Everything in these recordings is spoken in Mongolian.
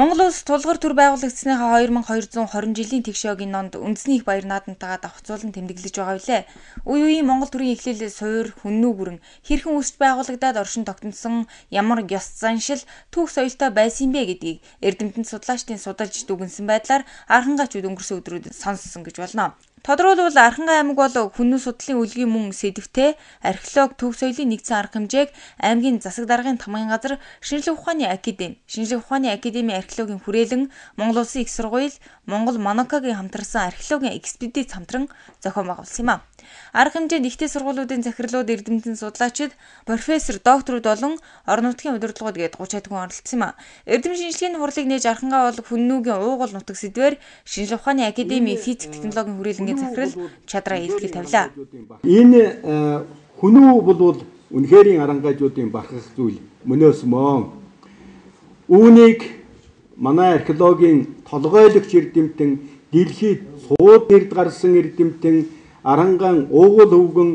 Монгол улс тулгуур төр байгуулагдсаныхаа 2220 жилийн тэгшөөгийн нонд үндэсний их баяр наадантайгаа давхцуулан тэмдэглэж байгаа билээ. Үе үеийн Монгол төрийн эхлэл суур, хүннүү бүрэн хэрхэн үүсч байгуулагдаад оршин тогтносон ямар ёс заншил түүх соёлтой байсан бэ гэдгийг эрдэмтэн судлаачдын судалж дүгнсэн байдлаар архангайчууд өнгөрсөн өдрүүдэд сонссон гэж болно. Тодорхойлбол Архангай аймаг бол хүннүү судлалын үлгийн мөн сэдвтэй археолог түүх соёлын нэгдсэн арга хэмжээг аймгийн засаг даргын тамгын газар шинжлэх ухааны академийн археологийн хүрээлэн Монгол Улсын их сургууль Монгол Монокогийн хамтарсан археологийн экспедиц хамтран зохион байгуулсан юм а. Арга хэмжээнд ихтэй сургуулиудын захирлууд, эрдэмтэн судлаачид, профессор, докторууд болон орон нутгийн удирдлагууд гээд 30-аад хүн оролцсон юм а. Эрдэм шинжилгээний хурлыг нээж Архангай бол хүннүүгийн уугуул нутаг сэдвээр шинжлэх ухааны академийн физик технологийн хүрээлэнгийн захирал Чадраа илтгэл тавилаа. Энэ хүннүү бол үнэхэрийн арангайчуудын барах зүйл мөнөөс мөн. Үүнийг манай археологийн толгойлогч эрдэмтэн, дэлхийд сууд нэрд гарсан эрдэмтэн Аранган уугуул өвгөн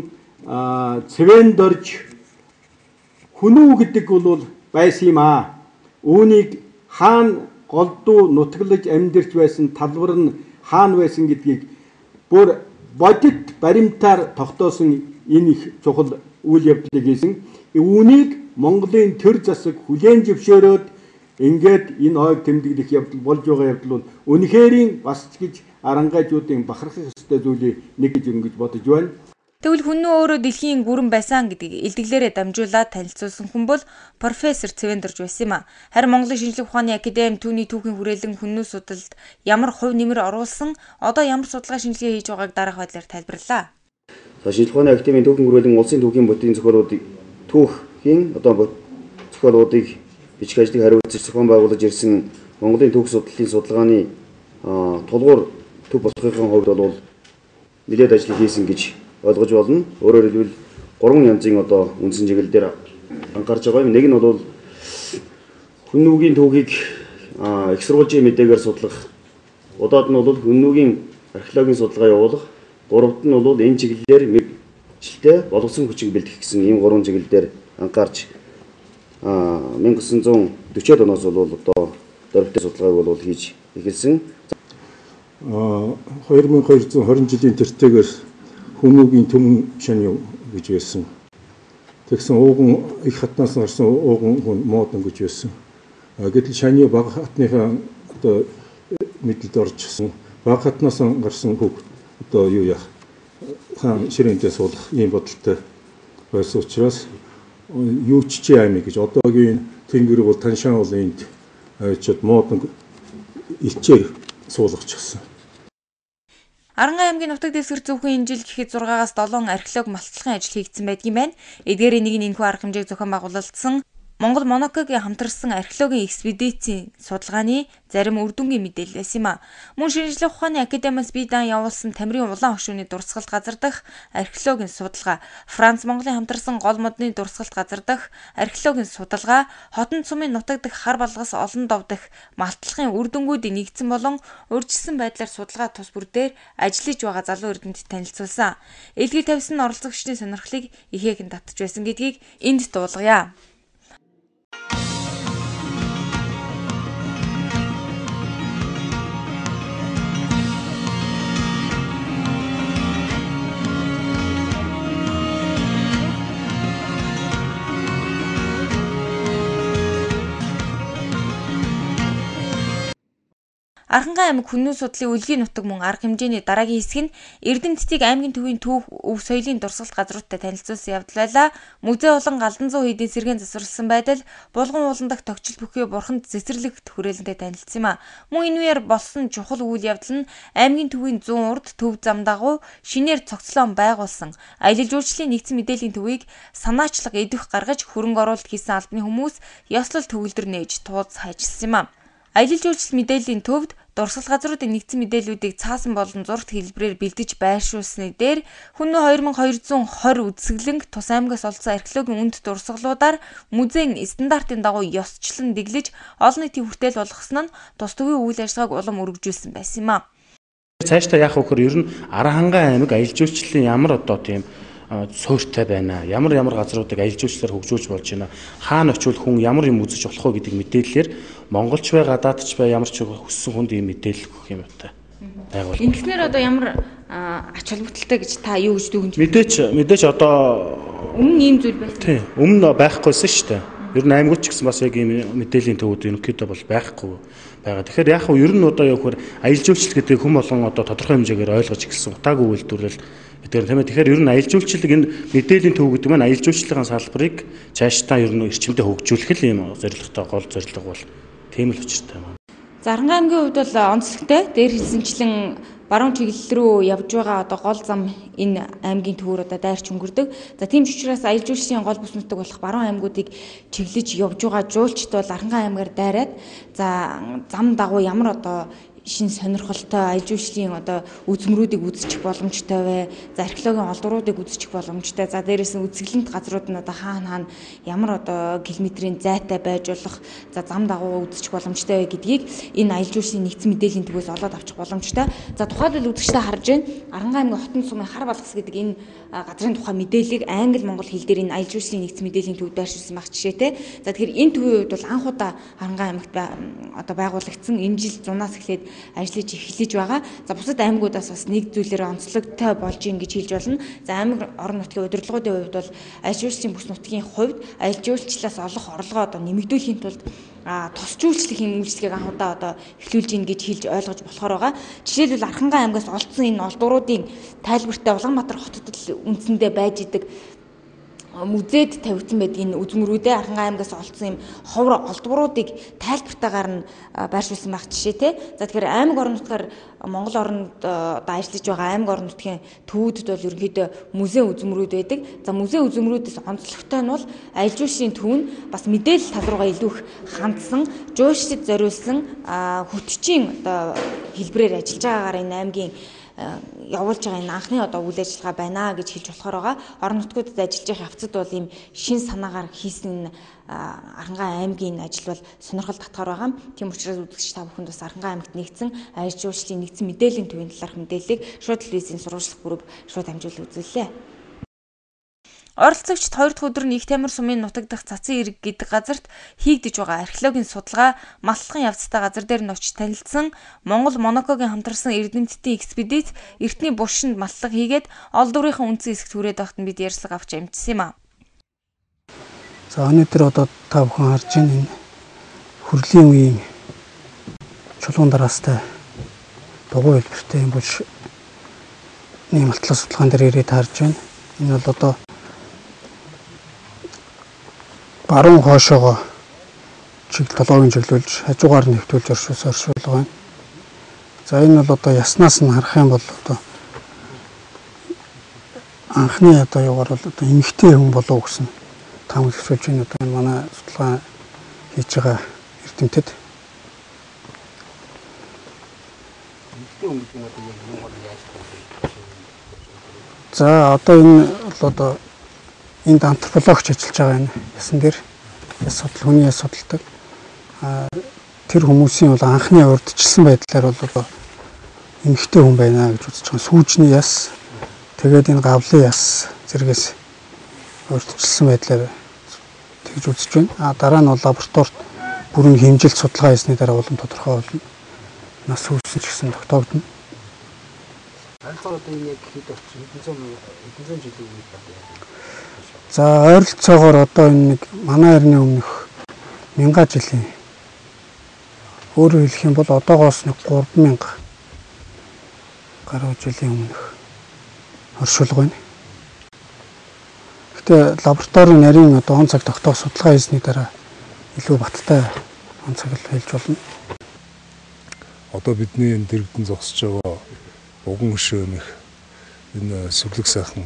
цэвэн дорж хүнүү гэдэг бол байсан юм а. Үүнийг хаана голдуу нутаглаж амьдарч байсан талбар нь хаана байсан гэдгийг бүр бодит баримтаар тогтоосон энэ их чухал үйл явдлыг хийсэн. Үүнийг Монголын төр засаг хүлээн зөвшөөрөөд ингээд энэ хойг тэмдэглэх явдал болж байгаа явдал бол үнэхэрийн бас ч гэж арангайчуудын бахархах ёстой зүйлийн нэг гэж ингэж бодож байна. Тэгвэл хүннүү өөрөө дэлхийн гүрэн байсан гэдгийг илтгэлээрээ дамжуулаад танилцуулсан хүн бол профессор Цэвэндорж байсан юм а. Харин Монголын шинжлэх ухааны академи түүний түүхийн хүрээлэн хүннүү судалд ямар хувь нэмэр оруулсан, одоо ямар судалгаа шинжилгээ хийж байгааг дараах байдлаар тайлбарлаа. Шинжлэх ухааны академийн түүхийн хүрээлэн улсын түүхийн бүтээн зохиолуудыг түүхийн зохиолуудыг бичиг ажлыг хариуцж зохион байгуулж ирсэн Монголын түүх судлалын судалгааны тулгуур төв болохын хувьд бол нэлээд ажил хийсэн гэж ойлгож байна. Өөрөөр хэлбэл 3 янзын үндсэн чиглэлээр анхаарч байгаа юм. Нэг нь бол хүннүүгийн түүхийг их сурвалжийн мэдээгээр судлах. Удаад нь бол хүннүүгийн археологийн судалгаа явуулах. Гуравт нь бол энэ чиглэлээр мэргэжилтэй болгосон хүчийг бэлтгэх гэсэн ийм 3 чиглэлээр анхаарч 1940-ад оноос бол дөрвөлтэй судалгааг бол хийж эхэлсэн. 2220 жилийн тэртэйгээр хүннүүгийн төмөн шань гэж байсан. Тэгсэн ууган их хатнаас гарсан ууган хүн модон гэж байсан. Гэтэл шаны бага хатныхаа мэдлэлд орчихсон. Бага хатнаас гарсан хүүг юу яах хаан ширэнтэй суулгах ийм бодолтой байсан учраас юуччи аймаг гэж одоогийн тэнгэр бол таншаан бол энд чод модон ичээр суулгачихсан. Арангай аймгийн нутаг дэвсгэр зөвхөн энэ жил гэхэд 6-аас 7 археолог малталхын ажил хийгдсэн байдгийн байна. Эдгээрийн нэг нь энэхүү арга хэмжээг зохион байгуулсан Монгол Монокогийн хамтарсан археологийн экспедицийн судалгааны зарим үр дүнгийн мэдээлэл байсан юм а. Мөн шинжлэх ухааны академиас бие даан явуулсан Тамирын улаан хошууны дурсгалт газар дах археологийн судалгаа, Франц Монголын хамтарсан гол модны дурсгалт газар дах археологийн судалгаа, Хотон цумын нутаг дах хар балгас олон дов дах малталхын үр дүнгуудыг нэгдсэн болон урьдчилсан байдлаар судалгаа тус бүр дээр ажиллаж байгаа залуу эрдэмтэд танилцуулсан. Илтгэл тавьсан оролцогчдын сонирхлыг ихээхэн татж байсан гэдгийг энд дуулгая. Архангай аймаг хүннүү судлалын үлгийн нутаг мөн арга хэмжээний дараагийн хэсэг нь эрдэмтдийг аймгийн төвийн түүх, өв соёлын дурсгалт газруудтай танилцуулсан явдал байлаа. Музей болон галдан зуу хийдийн сэргээн засварласан байдал булган уулан дахь тогтчил бүхий бурханд цэцэрлэгт хүрээлэнтэй танилцсан юм а. Мөн энэ үеэр болсон чухал үйл явдал нь аймгийн төвийн 100 урд төв зам дагуу шинээр цогцлон байгуулсан аялал жуулчлалын нэгдсэн мэдээллийн төвийг санаачлаг эдвэх гаргаж хөрөнгө оруулалт хийсэн албаны хүмүүс ёслол төгөлдөр нээж тууз хайчилсан юм а. Аялал жуулчлал мэдээллийн төвд дурсгал газруудын нэгдсэн мэдээллүүдийг цаасан болон зурагт хэлбэрээр бэлдэж байршуулсны дээр хүннүү 2220 үзэсгэлэнг тус аймгаас олдсон археологийн үнд дурсгалуудаар музейн стандартын дагуу ёсчлон дэглэж олон нийтийн хүртэл болгосон нь тус төвийн үйл ажиллагааг улам өргөжүүлсэн байсан юм а. Цаашдаа яах вэ гэхээр ер нь Архангай аймаг аялал жуулчлалын ямар тийм суурьтай байна. Ямар газруудыг аялал жуулчлалаар хөгжүүлж болж байна. Хаана очивол хүн ямар юм үзэж болох вэ гэдэг мэдээллээр монголч бай гадаадч бай ямар ч хүссэн хүнд ийм мэдээлэл өгөх юм та. Байгуул. Ингэснээр одоо ямар ач холбогдолтой гэж та юу гэж дүгнэж мэдээж одоо өмнө ийм зүйл байсан. Тийм. Өмнө байхгүйсэн шүү дээ. Ер нь аймагч гэсэн бас яг ийм мэдээллийн төвүүд ерөнхийдөө бол байхгүй байгаа. Тэгэхээр яг нь ер нь одоо яг хөр аялал жуулчлал гэдэг хүм болгон одоо тодорхой хэмжээгээр ойлгож эхэлсэн утаагүй үйлдвэрлэл гэдэг юм. Тэгэхээр ер нь аялал жуулчлал энэ мэдээллийн төв гэдэг маань аялал жуулчлалын салбарыг цаашдаа ер нь эрчимдээ хөгжүүлэх л юм зорилготой гол зорилго бол тийм л учиртай байна. Зарангаа аймгийн хувьд бол онцлогтой. Дээр хэлсэнчлэн баруун чиглэл рүү явж байгаа одоо гол зам энэ аймгийн төвөр одоо дайрч өнгөрдөг. За тийм ч учраас аялал жуулчлалын гол бүс нутаг болох баруун аймагуудыг чиглэж явж байгаа жуулчд бол Аранхан аймгаар дайраад за зам дагуу ямар одоо шин сонирхолтой аялал жуулчлалын одоо үзмрүүдийг үзчих боломжтой вэ? За археологийн олдвруудыг үзчих боломжтой. За дээрээс нь үзэсгэлэнт газрууд нь одоо хаана ямар одоо километрийн зайтай байж болох за зам дагуу үзчих боломжтой вэ гэдгийг энэ аялал жуулчлалын нэгдсэн мэдээллийн төвөөс олоод авчих боломжтой. За тухайлбал үзэгчтэй харж байна. Аранхан аймгийн хотын сумын хар балгас гэдэг энэ газрын тухай мэдээллийг англи монгол хэл дээр энэ аялал жуулчлалын нэгдсэн мэдээллийн төв дайршуулсан баг жишээтэй. За тэгэхээр энэ төвийн хувьд бол анх удаа Аранхан аймагт одоо байгуулагдсан энэ жил зунаас эхлээд ажиллаж эхлэж байгаа. За бусад аймагуудаас бас нэг зүйлээр онцлогтой болж ийн гэж хэлж болно. За аймаг орон нутгийн удирдлагуудын хувьд бол аялал жуулчлалын бүс нутгийн хувьд аялал жуулчлалаас олох орлогоо одоо нэмэгдүүлэхийн тулд тус жуулчлах юм үйлчлэгийг анх удаа одоо эхлүүлж ийн гэж хэлж ойлгож болохоор байгаа. Жишээлбэл Архангай аймгаас олдсон энэ олдвруудын тайлбартай Улаанбаатар хотод үндсэндээ байж идэг музейд тавигдсан байдаг энэ үзмрүүдээ Аранхан аймгаас олдсон юм ховор олдвруудыг тайлбартаагаар нь байршуулсан байх жишээ те. За тэгэхээр аймаг орон нутгаар Монгол оронд одоо ажиллаж байгаа аймаг орон нутгийн төвүүдэд бол ерөнхийдөө музей үзмрүүд байдаг. За музей үзмрүүдээс онцлогтой нь бол аялал жуулчлалын төв нь бас мэдээлэл тал руугаа илүү их хандсан, жуулчдад зориулсан хөтчийн одоо хэлбэрээр ажиллаж байгаагаар энэ аймгийн явуулж байгаа энэ анхны одоо үйл ажиллагаа байна гэж хэлж болохоор байгаа. Орон нутгуудад ажиллаж байгаа явцад бол ийм шин санаагаар хийсэн Аранхан аймгийн ажил бол сонирхол татгаар байгаа. Тийм учраас үзэгч та бүхэнд бас Аранхан аймагт нэгдсэн аялал жуулчлалын нэгдсэн мэдээллийн төвийн талаарх мэдээллийг шууд телевизийн сурвалжлах бүрэг шууд амжуулж үзүүллээ. Оролцогчид 2 дахь өдөр нь Их Тамир сумын нутаг дахь Цацын эрэг гэдэг газарт хийгдэж байгаа археологийн судалгаа, маллахын явцтай газар дээр нь очиж танилцсан Монгол Монокогийн хамтарсан эрдэмтдийн экспедиц эртний булшинд маллах хийгээд олдврынхаа үндсэн хэсэгт хүрээд байхад нь бид ярьслага авч амжсан юм а. За өнөөдөр одоо та бүхэн харж байна энэ хүрлийн үеийн чулуун дараастай дугуй хэлбэртэй юм булш малтлах судалгаан дээр ирээд харж байна. Энэ бол одоо баруун хоошоогоо толгойн чиглүүлж хажуугаар нэвтүүлж оршуулга байна. За энэ бол одоо яснаас нь харах юм бол одоо анхны одоо юугаар бол одоо эмэгтэй хүн болов гэсэн таамаг зөвшөөрж байна. Одоо энэ манай судалгаа хийж байгаа эрдэмтэд. За одоо энэ бол одоо энд антропологч ажиллаж байгаа энэ ясан дээр хүний яс судалдаг. Тэр хүмүүсийн бол анхны урдчилсан байдлаар бол эмэгтэй хүн байна гэж үзэж байгаа. Сүүжний яс тэгээд энэ гавлын яс зэрэгээс урдчилсан байдлаар тэгж үзэж байна. Дараа нь бол лабораторид бүрэн хэмжилт судалгаа хийсний дараа улам тодорхой болно. Нас үүссэн ч гэсэн тогтоогдно. Анхаар одоо энэ яг хэд орчин хэдэн жилийн өмнө байна. За ойролцоогоор одоо энэ нэг манай эртний өмнөх 1000 жилийн өөрөөр хэлэх юм бол одоогоос нэг 3000 гаруй жилийн өмнөх оршуулга байна. Гэтэ лабораторийн нарийн одоо он цаг тогтоох судалгаа хийсний дараа илүү баттай он цаг л хэлж болно. Одоо бидний энэ дэрэгдэн зогсож байгаа уган хөшөөнөх энэ сүлэг сайхан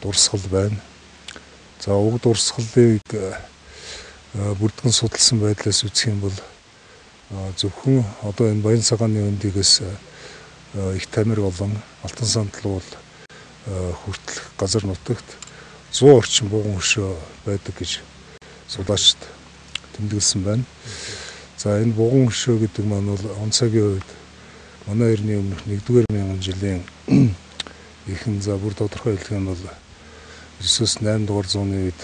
дурсгал байна. За уг дурсгалыг бүрдгэн судалсан байдлаас үзэх юм бол зөвхөн одоо энэ Баян цагааны өндигээс Их Тамир болон Алтан сандал бол хүртэлх газар нутагт 100 орчим буган хөшөө байдаг гэж судлаачид тэмдэглэсэн байна. За энэ буган хөшөө гэдэг маань бол он цагийн үед манай эртний өмнөх 1-р мянган жилийн ихэнх за бүр тодорхой хэлэх юм бол 9-8 дугаар зууны үед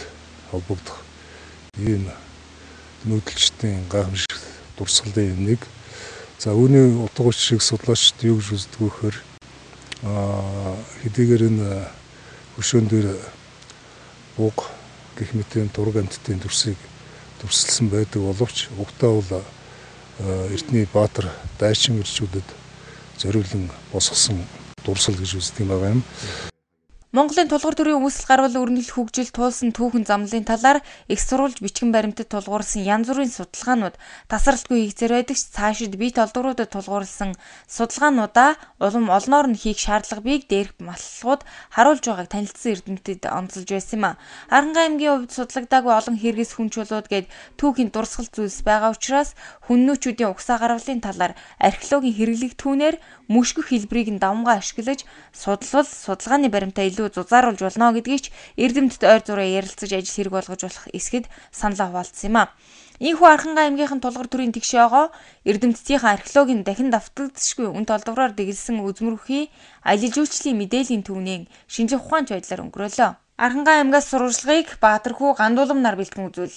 холбогдох ийм нүүдэлчдийн гайхамшигт дурсгалын нэг. За үүний утга учирыг судлаачид юу гэж үздэг вэ гэхээр хэдийгээр энэ хөшөөн дээр буг гэх мэт тураг амьтдын дүрсийг дүрсэлсэн байдаг боловч угтаа бол эртний баатар дайчин ирчүүдэд зориулан босгосон дурсал гэж үздэг юм байгаа юм. Монголын тулгуур төрийн үүсэл гарвал өрнөл хөгжил туулсан түүхэн замлын талаар их сурвалж бичгэн баримтад тулгуурласан янз бүрийн судалгаанууд тасралтгүй хийгцээр байдаг ч цаашид бие толдгоруудад тулгуурласан судалгаануудаа улам олноор нь хийх шаардлага биег дээрх маллагууд харуулж байгааг танилцсан эрдэмтэд онцолж байсан юм а. Аранхай аймгийн хувьд судлагдаагүй олон хэрэгэс хүн чулууд гээд түүхийн дурсгал зүйлс байгаа учраас хүннүүчүүдийн угсаа гаргалын талаар археологийн хэрэглэх түүнээр мөшгөх хэлбэрийг нь давмгаа ашиглаж судлал судалгааны баримтаа илүү зузааруулж болно гэдгийг ч эрдэмтэд ойр зураа ярилцаж ажил хэрэг болгож болох эсгэд саналаа хуваалцсан юм а. Ийхүү Архангай аймгийнхан тулгуур төрийн тэгшээгоо эрдэмтдийн археологийн дахин давтагдшгүй үн толдгороор дэглэсэн үзмөрхий аялал жуулчлалын мэдээллийн төвнийн шинжлэх ухаанч байдлаар өнгөрөөлөө. Архангай аймгаас сурвалжлагыг Баатархүү Гандуулам нар бэлтгэн үзүүл.